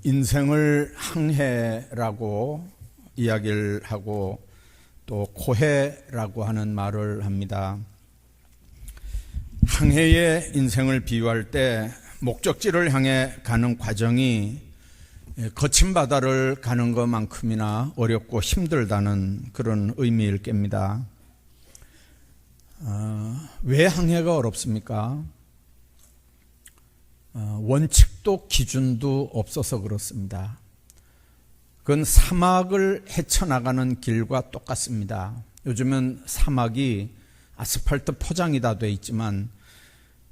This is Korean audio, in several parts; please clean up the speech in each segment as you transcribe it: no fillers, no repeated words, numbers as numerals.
인생을 항해라고 이야기를 하고 또 고해라고 하는 말을 합니다. 항해의 인생을 비유할 때 목적지를 향해 가는 과정이 거친 바다를 가는 것만큼이나 어렵고 힘들다는 그런 의미일 겁니다. 왜 항해가 어렵습니까? 원칙도 기준도 없어서 그렇습니다. 그건 사막을 헤쳐나가는 길과 똑같습니다. 요즘은 사막이 아스팔트 포장이 다 돼 있지만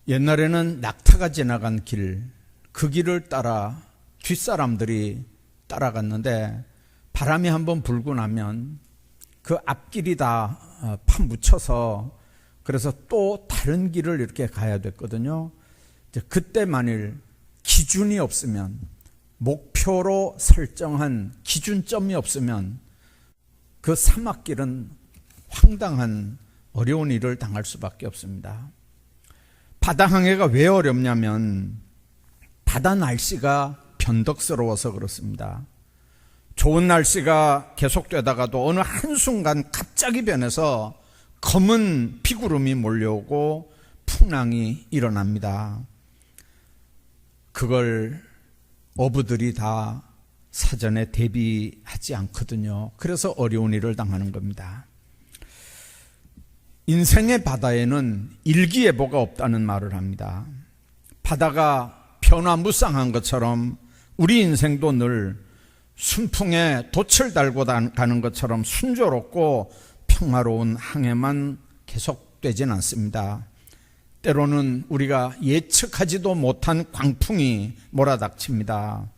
옛날에는 낙타가 지나간 길, 그 길을 따라 뒷사람들이 따라갔는데 바람이 한번 불고 나면 그 앞길이 다 파묻혀서 그래서 또 다른 길을 이렇게 가야 됐거든요. 그때 만일 기준이 없으면, 목표로 설정한 기준점이 없으면 그 사막길은 황당한 어려운 일을 당할 수밖에 없습니다. 바다 항해가 왜 어렵냐면 바다 날씨가 변덕스러워서 그렇습니다. 좋은 날씨가 계속되다가도 어느 한순간 갑자기 변해서 검은 비구름이 몰려오고 풍랑이 일어납니다. 그걸 어부들이 다 사전에 대비하지 않거든요. 그래서 어려운 일을 당하는 겁니다. 인생의 바다에는 일기예보가 없다는 말을 합니다. 바다가 변화무쌍한 것처럼 우리 인생도 늘 순풍에 돛을 달고 가는 것처럼 순조롭고 평화로운 항해만 계속되진 않습니다. 때로는 우리가 예측하지도 못한 광풍이 몰아닥칩니다.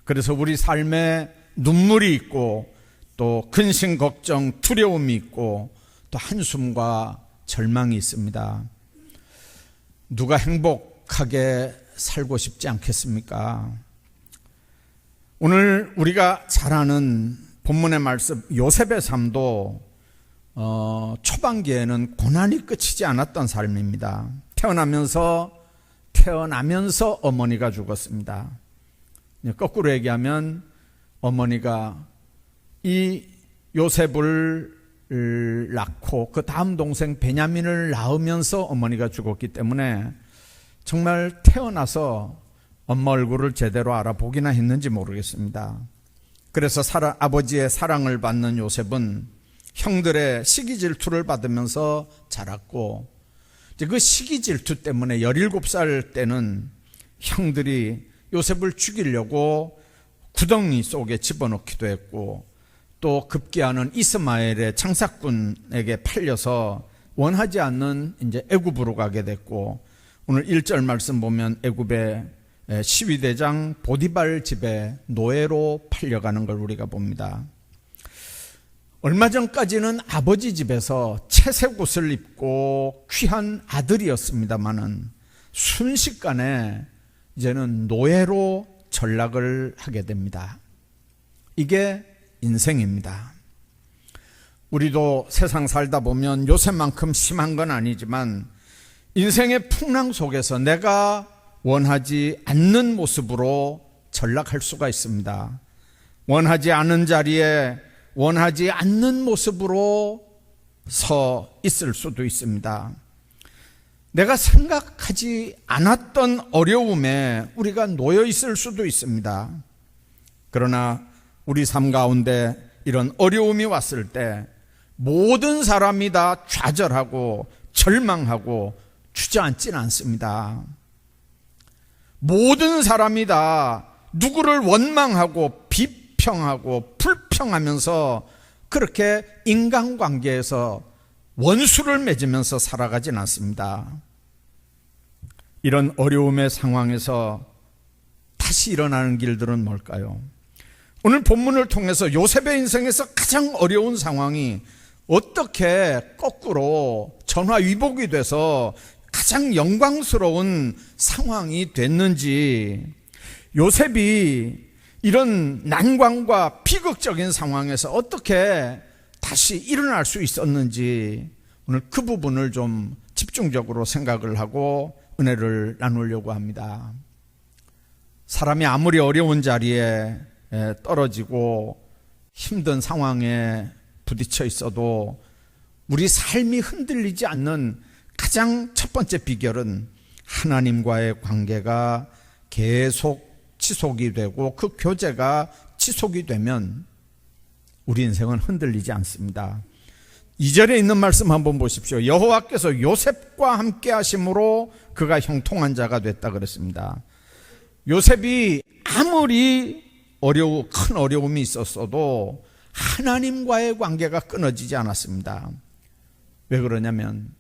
그래서 우리 삶에 눈물이 있고 또 근심, 걱정, 두려움이 있고 또 한숨과 절망이 있습니다. 누가 행복하게 살고 싶지 않겠습니까? 오늘 우리가 잘 아는 본문의 말씀 요셉의 삶도 초반기에는 고난이 끝이지 않았던 삶입니다. 태어나면서 어머니가 죽었습니다. 거꾸로 얘기하면 어머니가 이 요셉을 낳고 그 다음 동생 베냐민을 낳으면서 어머니가 죽었기 때문에 정말 태어나서 엄마 얼굴을 제대로 알아보기나 했는지 모르겠습니다. 그래서 아버지의 사랑을 받는 요셉은 형들의 시기 질투를 받으면서 자랐고 그 시기 질투 때문에 17살 때는 형들이 요셉을 죽이려고 구덩이 속에 집어넣기도 했고 또 급기야는 이스마엘의 장사꾼에게 팔려서 원하지 않는 이제 애굽으로 가게 됐고 오늘 1절 말씀 보면 애굽의 시위대장 보디발 집에 노예로 팔려가는 걸 우리가 봅니다. 얼마 전까지는 아버지 집에서 채색 옷을 입고 귀한 아들이었습니다마는 순식간에 이제는 노예로 전락을 하게 됩니다. 이게 인생입니다. 우리도 세상 살다 보면 요새만큼 심한 건 아니지만 인생의 풍랑 속에서 내가 원하지 않는 모습으로 전락할 수가 있습니다. 원하지 않은 자리에 원하지 않는 모습으로 서 있을 수도 있습니다. 내가 생각하지 않았던 어려움에 우리가 놓여 있을 수도 있습니다. 그러나 우리 삶 가운데 이런 어려움이 왔을 때 모든 사람이 다 좌절하고 절망하고 주저앉지는 않습니다. 모든 사람이 다 누구를 원망하고 비평하고 불평하면서 그렇게 인간관계에서 원수를 맺으면서 살아가진 않습니다. 이런 어려움의 상황에서 다시 일어나는 길들은 뭘까요? 오늘 본문을 통해서 요셉의 인생에서 가장 어려운 상황이 어떻게 거꾸로 전화위복이 돼서 가장 영광스러운 상황이 됐는지, 요셉이 이런 난관과 비극적인 상황에서 어떻게 다시 일어날 수 있었는지 오늘 그 부분을 좀 집중적으로 생각을 하고 은혜를 나누려고 합니다. 사람이 아무리 어려운 자리에 떨어지고 힘든 상황에 부딪혀 있어도 우리 삶이 흔들리지 않는 가장 첫 번째 비결은 하나님과의 관계가 계속 지속이 되고 그 교제가 지속이 되면 우리 인생은 흔들리지 않습니다. 2절에 있는 말씀 한번 보십시오. 여호와께서 요셉과 함께 하심으로 그가 형통한 자가 됐다 그랬습니다. 요셉이 아무리 큰 어려움이 있었어도 하나님과의 관계가 끊어지지 않았습니다. 왜 그러냐면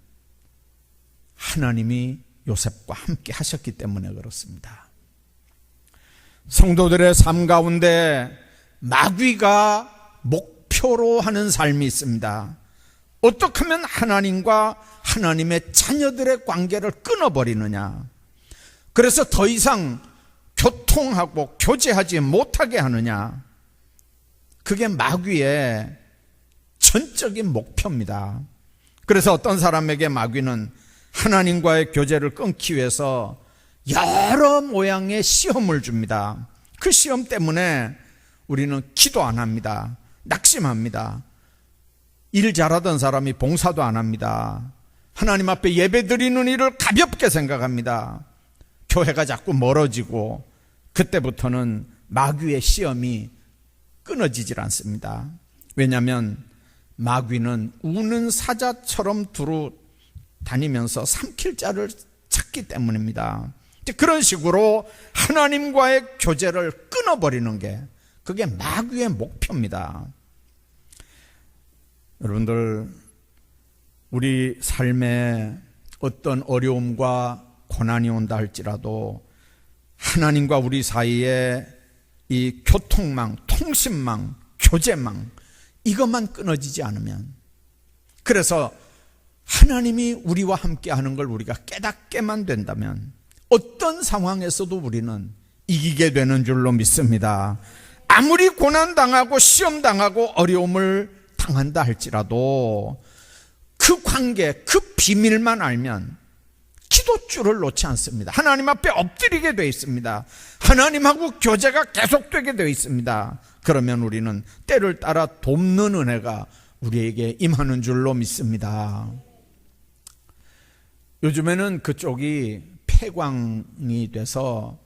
하나님이 요셉과 함께 하셨기 때문에 그렇습니다. 성도들의 삶 가운데 마귀가 목표로 하는 삶이 있습니다. 어떻게 하면 하나님과 하나님의 자녀들의 관계를 끊어버리느냐, 그래서 더 이상 교통하고 교제하지 못하게 하느냐, 그게 마귀의 전적인 목표입니다. 그래서 어떤 사람에게 마귀는 하나님과의 교제를 끊기 위해서 여러 모양의 시험을 줍니다. 그 시험 때문에 우리는 기도 안 합니다. 낙심합니다. 일 잘하던 사람이 봉사도 안 합니다. 하나님 앞에 예배 드리는 일을 가볍게 생각합니다. 교회가 자꾸 멀어지고 그때부터는 마귀의 시험이 끊어지질 않습니다. 왜냐하면 마귀는 우는 사자처럼 두루 다니면서 삼킬 자를 찾기 때문입니다. 그런 식으로 하나님과의 교제를 끊어버리는 게 그게 마귀의 목표입니다. 여러분들, 우리 삶에 어떤 어려움과 고난이 온다 할지라도 하나님과 우리 사이에 이 교통망, 통신망, 교제망, 이것만 끊어지지 않으면, 그래서 하나님이 우리와 함께 하는 걸 우리가 깨닫게만 된다면 어떤 상황에서도 우리는 이기게 되는 줄로 믿습니다. 아무리 고난당하고 시험당하고 어려움을 당한다 할지라도 그 관계, 그 비밀만 알면 기도줄을 놓지 않습니다. 하나님 앞에 엎드리게 되어 있습니다. 하나님하고 교제가 계속되게 되어 있습니다. 그러면 우리는 때를 따라 돕는 은혜가 우리에게 임하는 줄로 믿습니다. 요즘에는 그쪽이 폐광이 돼서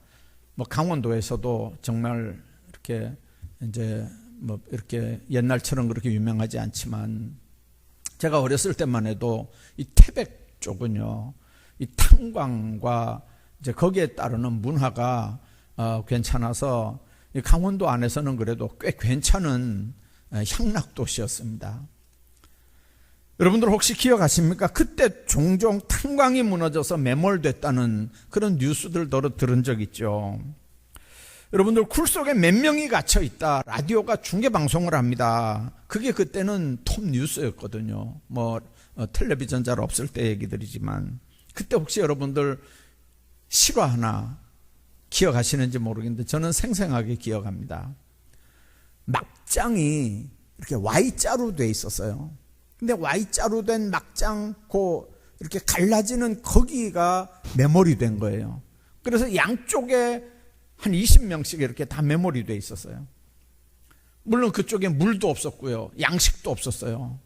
강원도에서도 정말 이렇게 이제 이렇게 옛날처럼 그렇게 유명하지 않지만, 제가 어렸을 때만 해도 이 태백 쪽은요, 이 탄광과 이제 거기에 따르는 문화가 괜찮아서 이 강원도 안에서는 그래도 꽤 괜찮은 향락 도시였습니다. 여러분들 혹시 기억하십니까? 그때 종종 탄광이 무너져서 매몰됐다는 그런 뉴스들 들은 적 있죠. 여러분들, 굴 속에 몇 명이 갇혀 있다, 라디오가 중계 방송을 합니다. 그게 그때는 톱 뉴스였거든요. 텔레비전 잘 없을 때 얘기들이지만, 그때 혹시 여러분들 실화 하나 기억하시는지 모르겠는데 저는 생생하게 기억합니다. 막장이 이렇게 Y자로 돼 있었어요. 근데 Y자로 된 막장 이렇게 갈라지는 거기가 메모리 된 거예요. 그래서 양쪽에 한 20명씩 이렇게 다 메모리 돼 있었어요. 물론 그쪽에 물도 없었고요, 양식도 없었어요.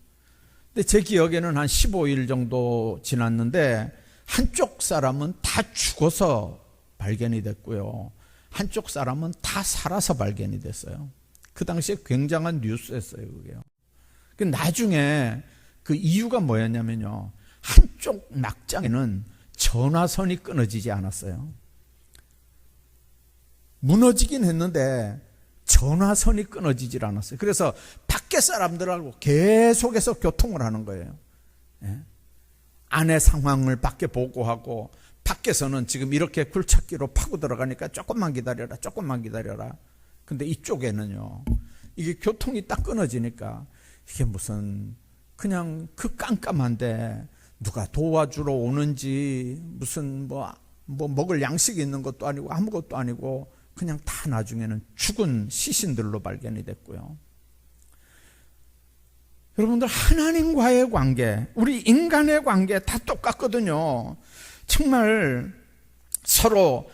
근데 제 기억에는 한 15일 정도 지났는데 한쪽 사람은 다 죽어서 발견이 됐고요, 한쪽 사람은 다 살아서 발견이 됐어요. 그 당시에 굉장한 뉴스였어요, 그게요. 나중에 그 이유가 뭐였냐면요, 한쪽 막장에는 전화선이 끊어지지 않았어요. 무너지긴 했는데 전화선이 끊어지질 않았어요. 그래서 밖에 사람들하고 계속해서 교통을 하는 거예요. 예? 안의 상황을 밖에 보고하고, 밖에서는 지금 이렇게 굴착기로 파고 들어가니까 조금만 기다려라. 근데 이쪽에는요, 이게 교통이 딱 끊어지니까 이게 무슨 그냥 그 깜깜한데 누가 도와주러 오는지, 무슨 먹을 양식이 있는 것도 아니고 아무것도 아니고 그냥 다 나중에는 죽은 시신들로 발견이 됐고요. 여러분들, 하나님과의 관계, 우리 인간의 관계 다 똑같거든요. 정말 서로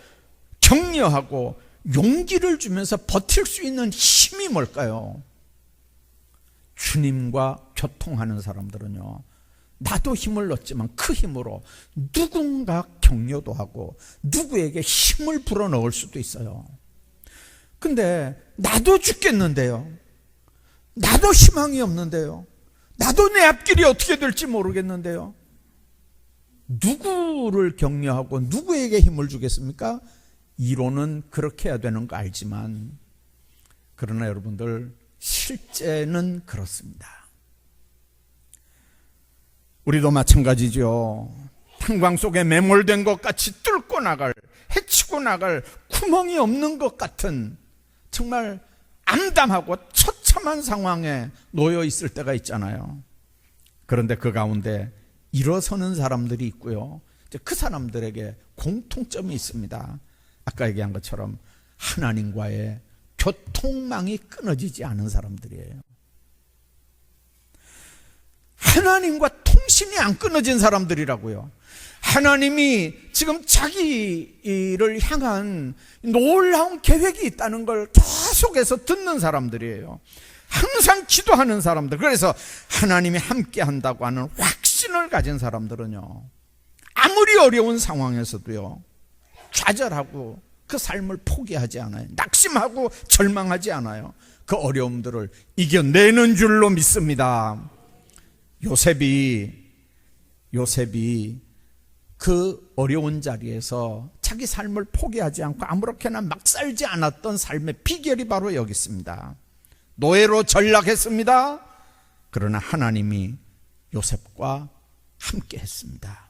격려하고 용기를 주면서 버틸 수 있는 힘이 뭘까요? 주님과 교통하는 사람들은요, 나도 힘을 얻지만 그 힘으로 누군가 격려도 하고 누구에게 힘을 불어넣을 수도 있어요. 근데 나도 죽겠는데요, 나도 희망이 없는데요, 나도 내 앞길이 어떻게 될지 모르겠는데요, 누구를 격려하고 누구에게 힘을 주겠습니까? 이론은 그렇게 해야 되는 거 알지만, 그러나 여러분들, 실제는 그렇습니다. 우리도 마찬가지죠. 탄광 속에 매몰된 것 같이 뚫고 나갈, 헤치고 나갈 구멍이 없는 것 같은 정말 암담하고 처참한 상황에 놓여 있을 때가 있잖아요. 그런데 그 가운데 일어서는 사람들이 있고요, 그 사람들에게 공통점이 있습니다. 아까 얘기한 것처럼 하나님과의 교통망이 끊어지지 않은 사람들이에요. 하나님과 통신이 안 끊어진 사람들이라고요. 하나님이 지금 자기를 향한 놀라운 계획이 있다는 걸 계속해서 듣는 사람들이에요. 항상 기도하는 사람들, 그래서 하나님이 함께 한다고 하는 확신을 가진 사람들은요, 아무리 어려운 상황에서도요, 좌절하고 그 삶을 포기하지 않아요. 낙심하고 절망하지 않아요. 그 어려움들을 이겨내는 줄로 믿습니다. 요셉이 그 어려운 자리에서 자기 삶을 포기하지 않고 아무렇게나 막 살지 않았던 삶의 비결이 바로 여기 있습니다. 노예로 전락했습니다. 그러나 하나님이 요셉과 함께 했습니다.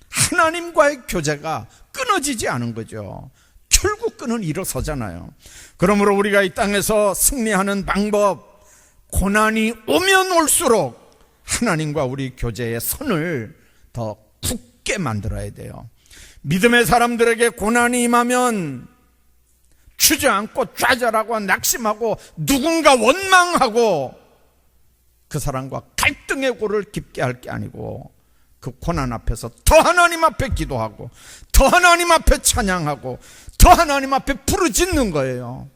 하나님과의 교제가 끊어지지 않은 거죠. 결국 끈은 일어서잖아요. 그러므로 우리가 이 땅에서 승리하는 방법, 고난이 오면 올수록 하나님과 우리 교제의 선을 더 굳게 만들어야 돼요. 믿음의 사람들에게 고난이 임하면 주저앉고 좌절하고 낙심하고 누군가 원망하고 그 사람과 갈등의 골을 깊게 할 게 아니고, 그 고난 앞에서 더 하나님 앞에 기도하고 더 하나님 앞에 찬양하고 더 하나님 앞에 부르짖는 거예요.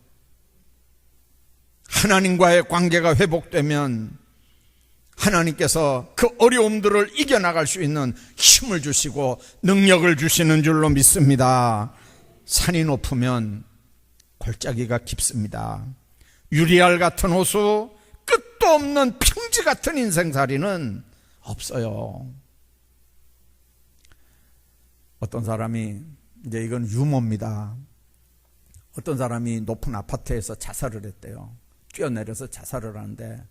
하나님과의 관계가 회복되면 하나님께서 그 어려움들을 이겨나갈 수 있는 힘을 주시고 능력을 주시는 줄로 믿습니다. 산이 높으면 골짜기가 깊습니다. 유리알 같은 호수, 끝도 없는 평지 같은 인생살이는 없어요. 어떤 사람이, 이제 이건 유머입니다. 어떤 사람이 높은 아파트에서 자살을 했대요. 뛰어내려서 자살을 하는데,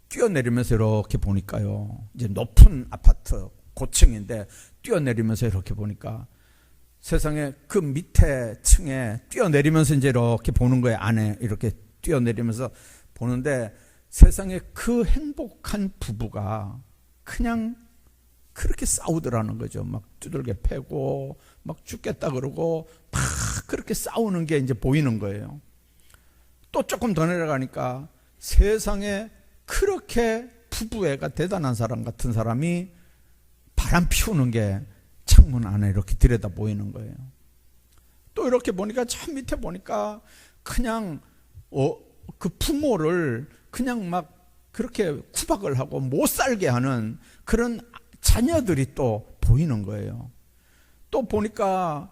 뛰어내리면서 이렇게 보니까요, 이제 높은 아파트 고층인데 뛰어내리면서 이렇게 보니까 세상에 그 밑에 층에 뛰어내리면서 이제 이렇게 보는 거예요. 안에 이렇게 뛰어내리면서 보는데, 세상에 그 행복한 부부가 그냥 그렇게 싸우더라는 거죠. 막 두들겨 패고 막 죽겠다 그러고 막 그렇게 싸우는 게 이제 보이는 거예요. 또 조금 더 내려가니까 세상에 그렇게 부부애가 대단한 사람 같은 사람이 바람 피우는 게 창문 안에 이렇게 들여다 보이는 거예요. 또 이렇게 보니까 저 밑에 보니까 그냥 그 부모를 그냥 막 그렇게 구박을 하고 못 살게 하는 그런 자녀들이 또 보이는 거예요. 또 보니까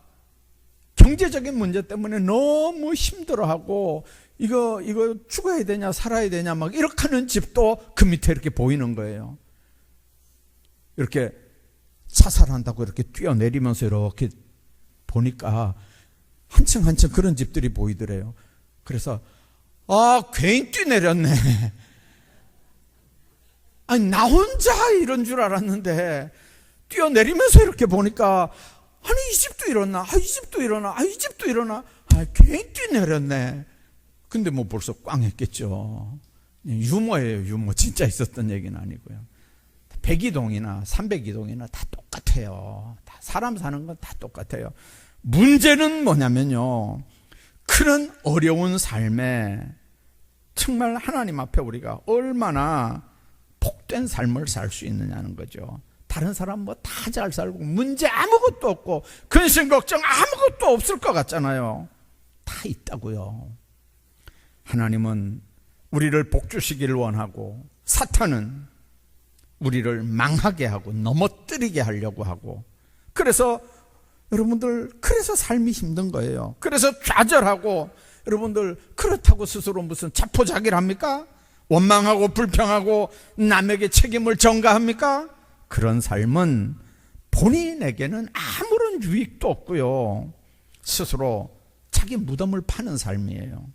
경제적인 문제 때문에 너무 힘들어하고 이거 죽어야 되냐 살아야 되냐 막 이렇게 하는 집도 그 밑에 이렇게 보이는 거예요. 이렇게 자살한다고 이렇게 뛰어내리면서 이렇게 보니까 한층 한층 그런 집들이 보이더래요. 그래서 괜히 뛰내렸네. 아니, 나 혼자 이런 줄 알았는데 뛰어내리면서 이렇게 보니까 아니, 이 집도 일어나, 이 집도 일어나, 이 집도 일어나. 괜히 뛰내렸네. 근데 뭐 벌써 꽝 했겠죠. 유머예요, 유머. 진짜 있었던 얘기는 아니고요. 102동이나 302동이나 다 똑같아요. 다 사람 사는 건 다 똑같아요. 문제는 뭐냐면요, 그런 어려운 삶에 정말 하나님 앞에 우리가 얼마나 복된 삶을 살 수 있느냐는 거죠. 다른 사람 뭐 다 잘 살고 문제 아무것도 없고 근심 걱정 아무것도 없을 것 같잖아요. 다 있다고요. 하나님은 우리를 복주시기를 원하고, 사탄은 우리를 망하게 하고 넘어뜨리게 하려고 하고, 그래서 여러분들, 그래서 삶이 힘든 거예요. 그래서 좌절하고, 여러분들 그렇다고 스스로 무슨 자포자기를 합니까? 원망하고 불평하고 남에게 책임을 전가합니까? 그런 삶은 본인에게는 아무런 유익도 없고요, 스스로 자기 무덤을 파는 삶이에요.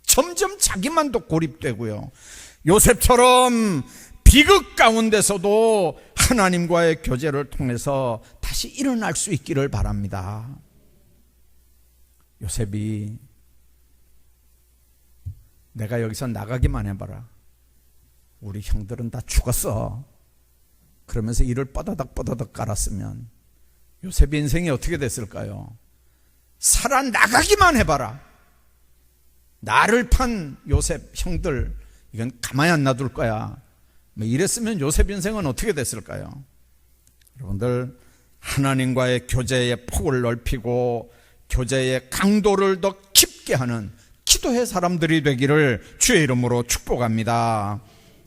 점점 자기만도 고립되고요, 요셉처럼 비극 가운데서도 하나님과의 교제를 통해서 다시 일어날 수 있기를 바랍니다. 요셉이 내가 여기서 나가기만 해봐라, 우리 형들은 다 죽었어, 그러면서 이를 뻐다닥 깔았으면 요셉의 인생이 어떻게 됐을까요? 살아나가기만 해봐라, 나를 판 요셉 형들 이건 가만히 안 놔둘 거야, 이랬으면 요셉 인생은 어떻게 됐을까요? 여러분들, 하나님과의 교제의 폭을 넓히고 교제의 강도를 더 깊게 하는 기도의 사람들이 되기를 주의 이름으로 축복합니다.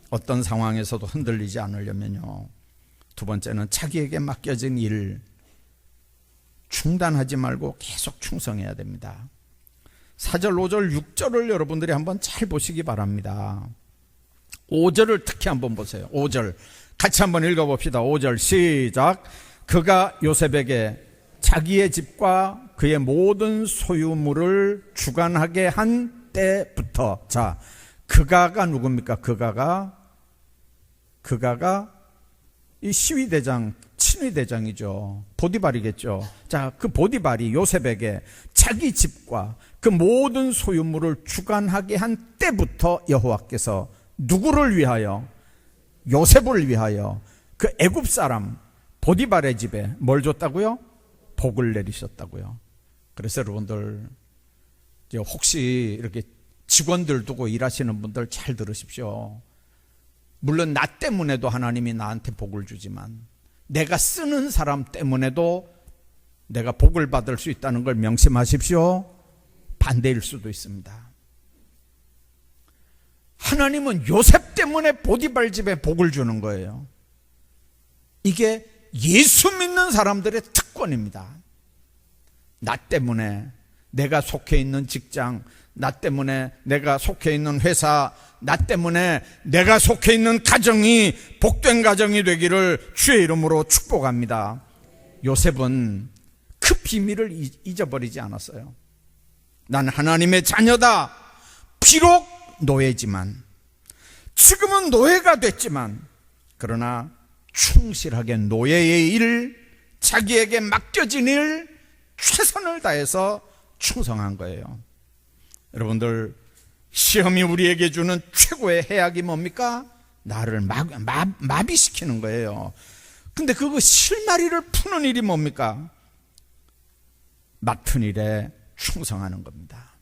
어떤 상황에서도 흔들리지 않으려면요, 두 번째는 자기에게 맡겨진 일 중단하지 말고 계속 충성해야 됩니다. 4절, 5절, 6절을 여러분들이 한번 잘 보시기 바랍니다. 5절을 특히 한번 보세요. 5절 같이 한번 읽어봅시다. 5절 시작. 그가 요셉에게 자기의 집과 그의 모든 소유물을 주관하게 한 때부터, 자, 그가가 누굽니까? 그가가 이 시위대장, 친위대장이죠. 보디발이겠죠. 자, 그 보디발이 요셉에게 자기 집과 그 모든 소유물을 주관하게 한 때부터 여호와께서 누구를 위하여? 요셉을 위하여 그 애굽 사람 보디발의 집에 뭘 줬다고요? 복을 내리셨다고요. 그래서 여러분들, 혹시 이렇게 직원들 두고 일하시는 분들 잘 들으십시오. 물론 나 때문에도 하나님이 나한테 복을 주지만 내가 쓰는 사람 때문에도 내가 복을 받을 수 있다는 걸 명심하십시오. 반대일 수도 있습니다. 하나님은 요셉 때문에 보디발 집에 복을 주는 거예요. 이게 예수 믿는 사람들의 특권입니다. 나 때문에 내가 속해 있는 직장, 나 때문에 내가 속해 있는 회사, 나 때문에 내가 속해 있는 가정이 복된 가정이 되기를 주의 이름으로 축복합니다. 요셉은 그 비밀을 잊어버리지 않았어요. 난 하나님의 자녀다. 비록 노예지만, 지금은 노예가 됐지만, 그러나 충실하게 노예의 일, 자기에게 맡겨진 일 최선을 다해서 충성한 거예요. 여러분들, 시험이 우리에게 주는 최고의 해악이 뭡니까? 나를 마비시키는 거예요. 근데 그거 실마리를 푸는 일이 뭡니까? 맡은 일에 충성하는 겁니다.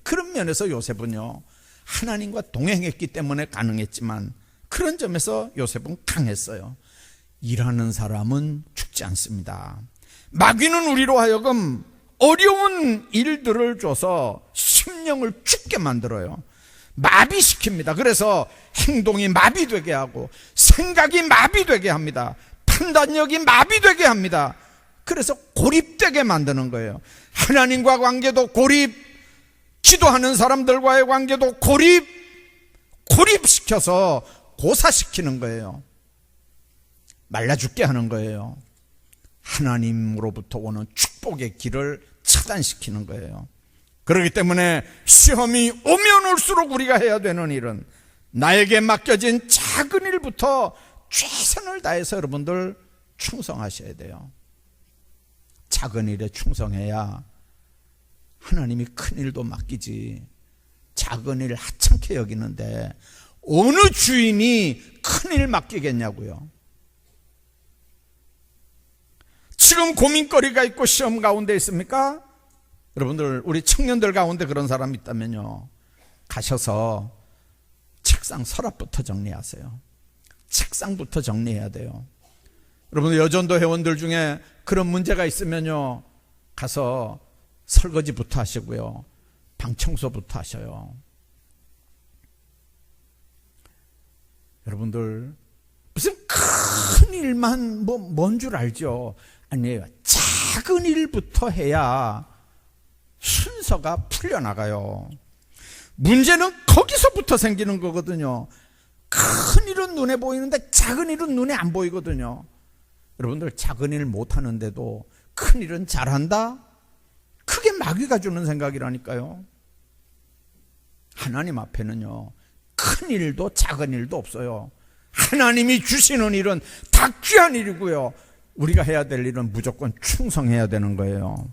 그런 면에서 요셉은요, 하나님과 동행했기 때문에 가능했지만 그런 점에서 요셉은 강했어요. 일하는 사람은 죽지 않습니다. 마귀는 우리로 하여금 어려운 일들을 줘서 심령을 죽게 만들어요. 마비시킵니다. 그래서 행동이 마비되게 하고 생각이 마비되게 합니다. 판단력이 마비되게 합니다. 그래서 고립되게 만드는 거예요. 하나님과 관계도 고립, 기도하는 사람들과의 관계도 고립시켜서 고사시키는 거예요. 말라 죽게 하는 거예요. 하나님으로부터 오는 축복의 길을 차단시키는 거예요. 그렇기 때문에 시험이 오면 올수록 우리가 해야 되는 일은 나에게 맡겨진 작은 일부터 최선을 다해서 여러분들 충성하셔야 돼요. 작은 일에 충성해야 하나님이 큰 일도 맡기지. 작은 일 하찮게 여기는데 어느 주인이 큰 일 맡기겠냐고요. 지금 고민거리가 있고 시험 가운데 있습니까? 여러분들, 우리 청년들 가운데 그런 사람 있다면요, 가셔서 책상 서랍부터 정리하세요. 책상부터 정리해야 돼요. 여러분들, 여전도 회원들 중에 그런 문제가 있으면요, 가서 설거지부터 하시고요, 방 청소부터 하셔요. 여러분들 무슨 큰 일만 뭔 줄 알죠? 아니에요. 작은 일부터 해야 순서가 풀려나가요. 문제는 거기서부터 생기는 거거든요. 큰 일은 눈에 보이는데 작은 일은 눈에 안 보이거든요. 여러분들 작은 일 못하는데도 큰 일은 잘한다? 그게 마귀가 주는 생각이라니까요. 하나님 앞에는요, 큰 일도 작은 일도 없어요. 하나님이 주시는 일은 다 귀한 일이고요, 우리가 해야 될 일은 무조건 충성해야 되는 거예요.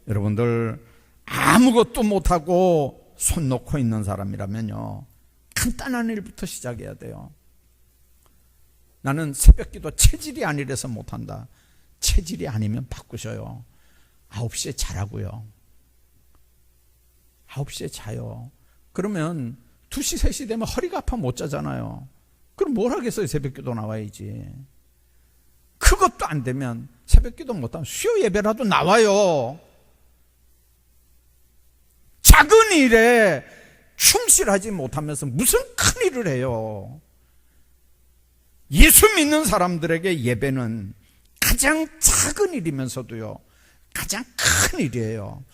여러분들 아무것도 못하고 손 놓고 있는 사람이라면요, 간단한 일부터 시작해야 돼요. 나는 새벽기도 체질이 아니라서 못한다. 체질이 아니면 바꾸셔요. 9시에 자라고요. 9시에 자요. 그러면 2시, 3시 되면 허리가 아파 못 자잖아요. 그럼 뭘 하겠어요? 새벽기도 나와야지. 그것도 안 되면 새벽기도 못하면 수요 예배라도 나와요. 작은 일에 충실하지 못하면서 무슨 큰 일을 해요. 예수 믿는 사람들에게 예배는 가장 작은 일이면서도요, 가장 큰 일이에요.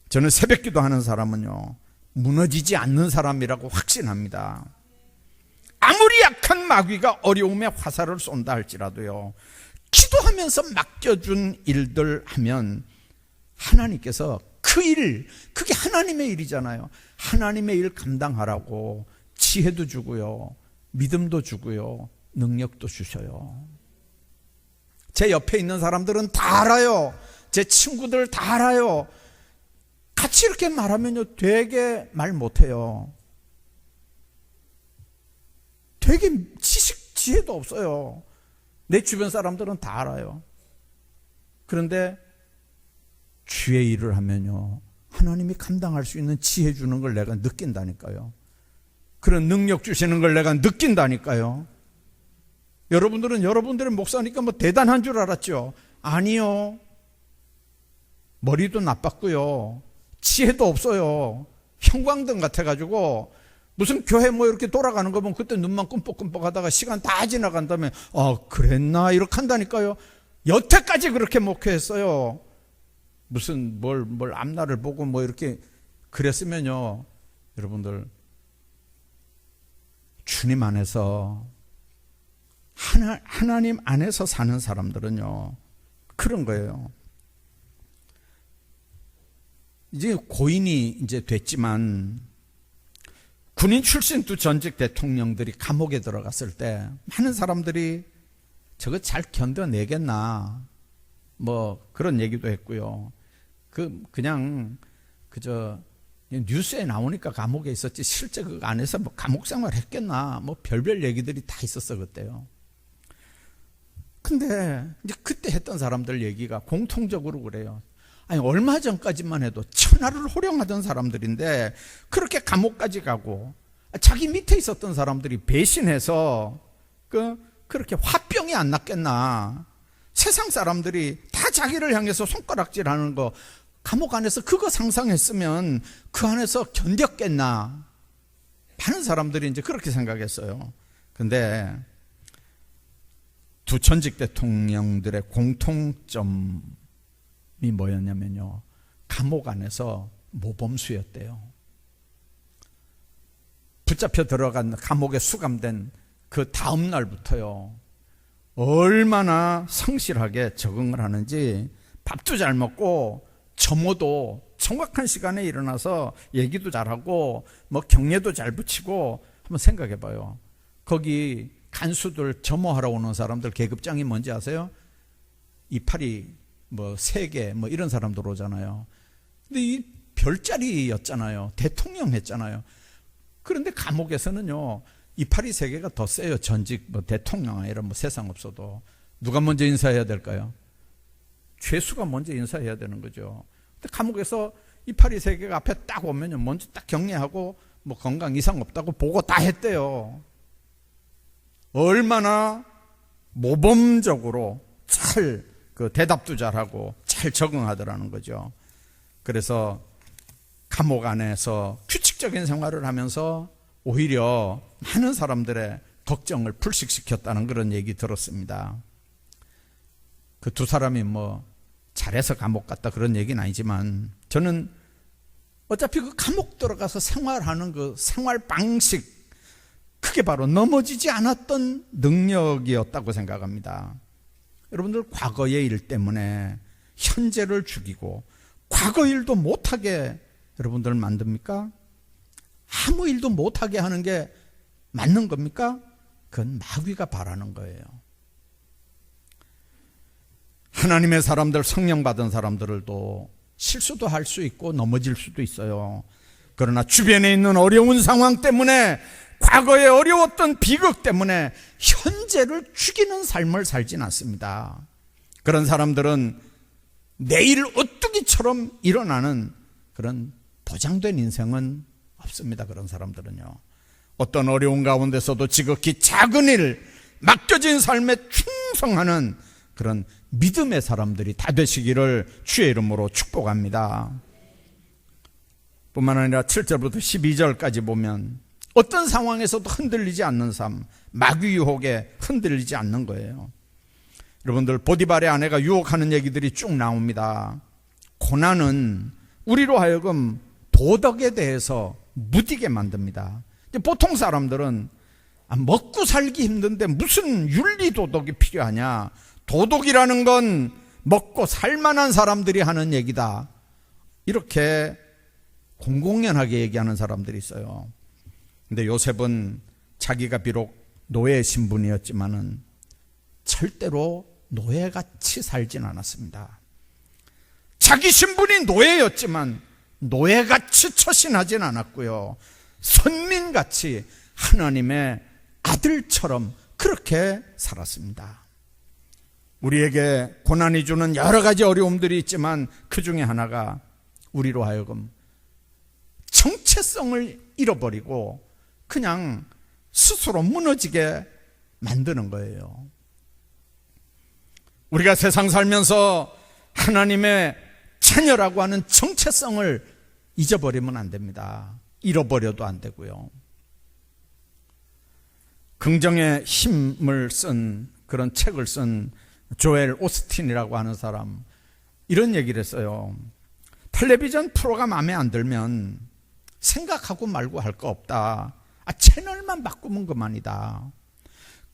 저는 새벽기도 하는 사람은요, 무너지지 않는 사람이라고 확신합니다. 아무리 약한 마귀가 어려움에 화살을 쏜다 할지라도요, 기도하면서 맡겨준 일들 하면 하나님께서 그 일, 그게 하나님의 일이잖아요. 하나님의 일 감당하라고 지혜도 주고요, 믿음도 주고요, 능력도 주셔요. 제 옆에 있는 사람들은 다 알아요. 제 친구들 다 알아요. 같이 이렇게 말하면요, 되게 말 못해요. 되게 지혜도 없어요. 내 주변 사람들은 다 알아요. 그런데 주의 일을 하면요, 하나님이 감당할 수 있는 지혜 주는 걸 내가 느낀다니까요. 그런 능력 주시는 걸 내가 느낀다니까요. 여러분들은 여러분들의 목사니까 뭐 대단한 줄 알았죠? 아니요. 머리도 나빴고요, 지혜도 없어요. 형광등 같아가지고 무슨 교회 뭐 이렇게 돌아가는 거 보면 그때 눈만 끔뻑끔뻑 하다가 시간 다 지나간 다음에 그랬나 이렇게 한다니까요. 여태까지 그렇게 목회했어요. 무슨 뭘 앞날을 보고 뭐 이렇게 그랬으면요, 여러분들 주님 안에서 하나님 안에서 사는 사람들은요, 그런 거예요. 이제 고인이 이제 됐지만 군인 출신 두 전직 대통령들이 감옥에 들어갔을 때 많은 사람들이 저거 잘 견뎌내겠나 뭐 그런 얘기도 했고요. 그냥 그저 뉴스에 나오니까 감옥에 있었지 실제 그 안에서 뭐 감옥 생활 했겠나 뭐 별별 얘기들이 다 있었어 그때요. 근데 이제 그때 했던 사람들 얘기가 공통적으로 그래요. 아니 얼마 전까지만 해도 천하를 호령하던 사람들인데 그렇게 감옥까지 가고 자기 밑에 있었던 사람들이 배신해서 그렇게 화병이 안 났겠나. 세상 사람들이 다 자기를 향해서 손가락질하는 거 감옥 안에서 그거 상상했으면 그 안에서 견뎠겠나. 많은 사람들이 이제 그렇게 생각했어요. 근데 두 전직 대통령들의 공통점이 뭐였냐면요, 감옥 안에서 모범수였대요. 붙잡혀 들어간 감옥에 수감된 그 다음 날부터요, 얼마나 성실하게 적응을 하는지 밥도 잘 먹고 점호도 정확한 시간에 일어나서 얘기도 잘하고 뭐 경례도 잘 붙이고. 한번 생각해 봐요. 거기 간수들 점호하러 오는 사람들 계급장이 뭔지 아세요? 이파리 뭐 3개 뭐 이런 사람들 오잖아요. 근데 이 별자리였잖아요. 대통령 했잖아요. 그런데 감옥에서는요, 이파리 3개가 더 세요. 전직 뭐 대통령 아니라 뭐 세상 없어도. 누가 먼저 인사해야 될까요? 죄수가 먼저 인사해야 되는 거죠. 근데 감옥에서 이파리 3개가 앞에 딱 오면요, 먼저 딱 격려하고 뭐 건강 이상 없다고 보고 다 했대요. 얼마나 모범적으로 잘 대답도 잘하고 잘 적응하더라는 거죠. 그래서 감옥 안에서 규칙적인 생활을 하면서 오히려 많은 사람들의 걱정을 불식시켰다는 그런 얘기 들었습니다. 그 두 사람이 뭐 잘해서 감옥 갔다 그런 얘기는 아니지만, 저는 어차피 그 감옥 들어가서 생활하는 그 생활 방식, 그게 바로 넘어지지 않았던 능력이었다고 생각합니다. 여러분들, 과거의 일 때문에 현재를 죽이고 과거 일도 못하게 여러분들 만듭니까? 아무 일도 못하게 하는 게 맞는 겁니까? 그건 마귀가 바라는 거예요. 하나님의 사람들, 성령 받은 사람들도 실수도 할 수 있고 넘어질 수도 있어요. 그러나 주변에 있는 어려운 상황 때문에, 과거에 어려웠던 비극 때문에 현재를 죽이는 삶을 살진 않습니다. 그런 사람들은 내일 오뚜기처럼 일어나는 그런 보장된 인생은 없습니다. 그런 사람들은요, 어떤 어려운 가운데서도 지극히 작은 일, 맡겨진 삶에 충성하는 그런 믿음의 사람들이 다 되시기를 주의 이름으로 축복합니다. 뿐만 아니라 7절부터 12절까지 보면 어떤 상황에서도 흔들리지 않는 삶, 마귀 유혹에 흔들리지 않는 거예요. 여러분들, 보디발의 아내가 유혹하는 얘기들이 쭉 나옵니다. 고난은 우리로 하여금 도덕에 대해서 무디게 만듭니다. 보통 사람들은 먹고 살기 힘든데 무슨 윤리 도덕이 필요하냐, 도덕이라는 건 먹고 살만한 사람들이 하는 얘기다, 이렇게 공공연하게 얘기하는 사람들이 있어요. 근데 요셉은 자기가 비록 노예 신분이었지만은 절대로 노예같이 살진 않았습니다. 자기 신분이 노예였지만 노예같이 처신하진 않았고요, 선민같이 하나님의 아들처럼 그렇게 살았습니다. 우리에게 고난이 주는 여러 가지 어려움들이 있지만 그 중에 하나가 우리로 하여금 정체성을 잃어버리고 그냥 스스로 무너지게 만드는 거예요. 우리가 세상 살면서 하나님의 자녀라고 하는 정체성을 잊어버리면 안 됩니다. 잃어버려도 안 되고요. 긍정의 힘을 쓴 그런 책을 쓴 조엘 오스틴이라고 하는 사람, 이런 얘기를 했어요. 텔레비전 프로가 마음에 안 들면 생각하고 말고 할 거 없다. 채널만 바꾸면 그만이다.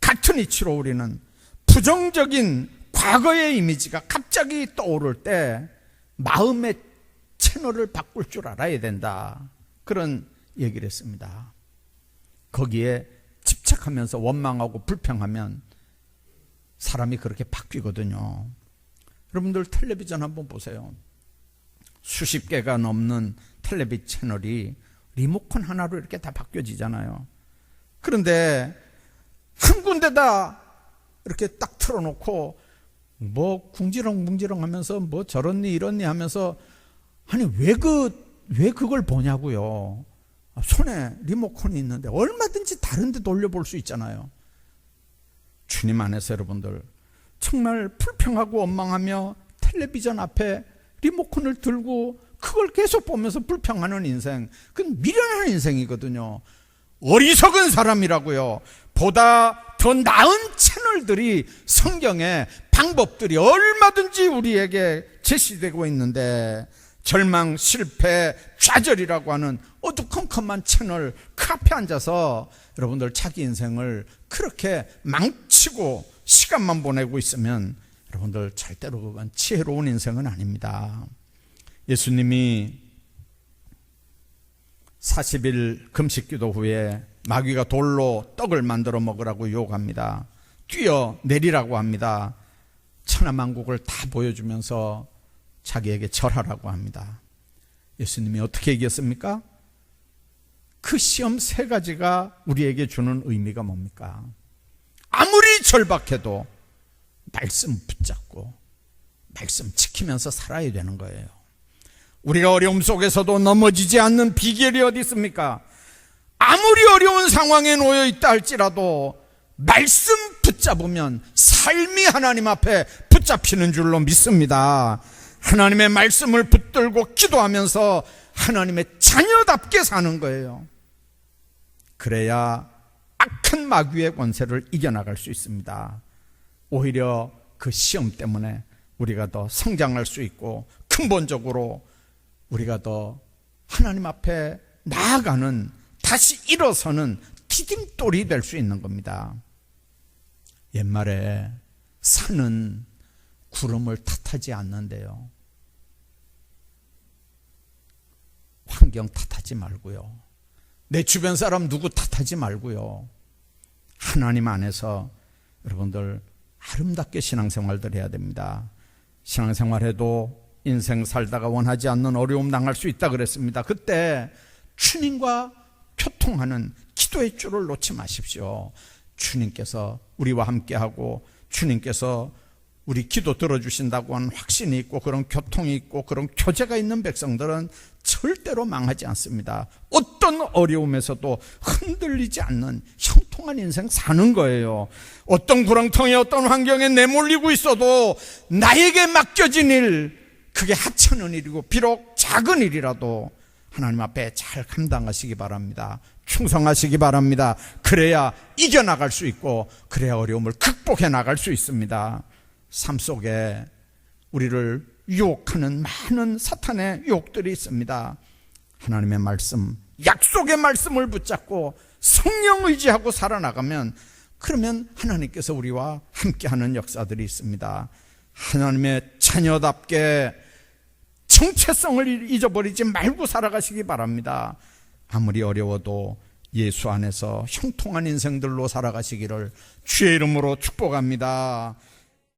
같은 이치로 우리는 부정적인 과거의 이미지가 갑자기 떠오를 때 마음의 채널을 바꿀 줄 알아야 된다, 그런 얘기를 했습니다. 거기에 집착하면서 원망하고 불평하면 사람이 그렇게 바뀌거든요. 여러분들, 텔레비전 한번 보세요. 수십 개가 넘는 텔레비 채널이 리모컨 하나로 이렇게 다 바뀌어지잖아요. 그런데 한 군데다 이렇게 딱 틀어놓고 뭐 궁지렁뭉지렁 하면서 뭐 저렇니 이렇니 하면서, 아니 왜 그걸 보냐고요. 손에 리모컨이 있는데 얼마든지 다른 데 돌려볼 수 있잖아요. 주님 안에서 여러분들, 정말 불평하고 원망하며 텔레비전 앞에 리모컨을 들고 그걸 계속 보면서 불평하는 인생, 그건 미련한 인생이거든요. 어리석은 사람이라고요. 보다 더 나은 채널들이, 성경의 방법들이 얼마든지 우리에게 제시되고 있는데, 절망, 실패, 좌절이라고 하는 어두컴컴한 채널 그 앞에 앉아서 여러분들 자기 인생을 그렇게 망치고 시간만 보내고 있으면 여러분들 절대로 그건 지혜로운 인생은 아닙니다. 예수님이 40일 금식기도 후에 마귀가 돌로 떡을 만들어 먹으라고 유혹합니다. 뛰어내리라고 합니다. 천하만국을 다 보여주면서 자기에게 절하라고 합니다. 예수님이 어떻게 이겼습니까? 그 시험 3가지가 우리에게 주는 의미가 뭡니까? 아무리 절박해도 말씀 붙잡고 말씀 지키면서 살아야 되는 거예요. 우리가 어려움 속에서도 넘어지지 않는 비결이 어디 있습니까? 아무리 어려운 상황에 놓여 있다 할지라도 말씀 붙잡으면 삶이 하나님 앞에 붙잡히는 줄로 믿습니다. 하나님의 말씀을 붙들고 기도하면서 하나님의 자녀답게 사는 거예요. 그래야 악한 마귀의 권세를 이겨나갈 수 있습니다. 오히려 그 시험 때문에 우리가 더 성장할 수 있고 근본적으로 우리가 더 하나님 앞에 나아가는, 다시 일어서는 디딤돌이 될 수 있는 겁니다. 옛말에 산은 구름을 탓하지 않는데요, 환경 탓하지 말고요, 내 주변 사람 누구 탓하지 말고요, 하나님 안에서 여러분들 아름답게 신앙생활들 해야 됩니다. 신앙생활해도 인생 살다가 원하지 않는 어려움 당할 수 있다 그랬습니다. 그때 주님과 교통하는 기도의 줄을 놓지 마십시오. 주님께서 우리와 함께하고 주님께서 우리 기도 들어주신다고 하는 확신이 있고 그런 교통이 있고 그런 교제가 있는 백성들은 절대로 망하지 않습니다. 어떤 어려움에서도 흔들리지 않는 형통한 인생 사는 거예요. 어떤 구렁텅이 어떤 환경에 내몰리고 있어도 나에게 맡겨진 일, 그게 하찮은 일이고 비록 작은 일이라도 하나님 앞에 잘 감당하시기 바랍니다. 충성하시기 바랍니다. 그래야 이겨나갈 수 있고 그래야 어려움을 극복해 나갈 수 있습니다. 삶 속에 우리를 유혹하는 많은 사탄의 유혹들이 있습니다. 하나님의 말씀, 약속의 말씀을 붙잡고 성령 의지하고 살아나가면, 그러면 하나님께서 우리와 함께하는 역사들이 있습니다. 하나님의 자녀답게 정체성을 잊어버리지 말고 살아가시기 바랍니다. 아무리 어려워도 예수 안에서 형통한 인생들로 살아가시기를 주의 이름으로 축복합니다.